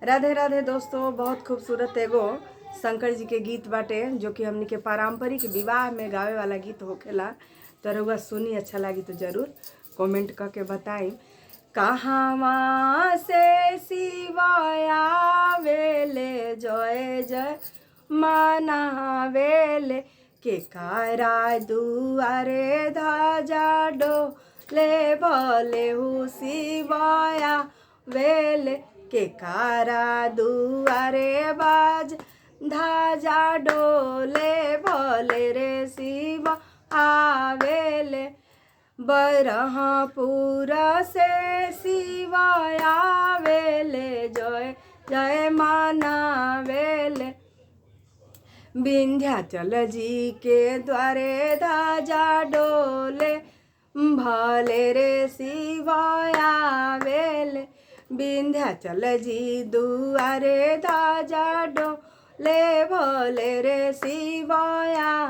राधे राधे दोस्तों। बहुत खूबसूरत एगो शंकर जी के गीत बाटे जो कि हमनी के पारंपरिक विवाह में गावे वाला गीत होखेला। तो रउआ सुनी, अच्छा लगी तो जरूर कमेंट करके बताई। कहवा से शिवाया वेले जय जय मनावेले के कारा दुआरे ध्वजा डोले भले हु शिवाया वेले के कारा दुआरे बाज ध्वजा डोले भले रे शिव आवेले। बरहपुर से शिव आवेले जय जय मनावेले। विंध्याचल जी के द्वारे ध्वजा डोले भले रे शिव आवेले। विंध्याचल जी दुआरे ध्वजा डोले भले रे शिव आवेले।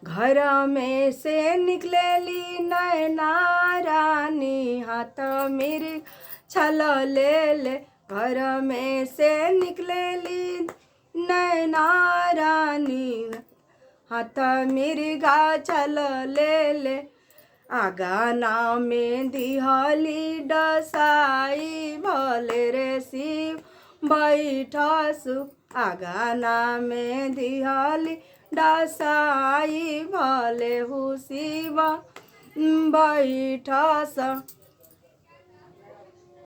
घर में से निकलेली नैना रानी हाथ मेरे छल ले ले। घर में से निकलेली नैना रानी हाथ मेरे गा छल ले ले। आगाना में दिहली डसाई भले रे शिव बैठसु। आगाना में दिहली डसाई भले हु शिव बैठस।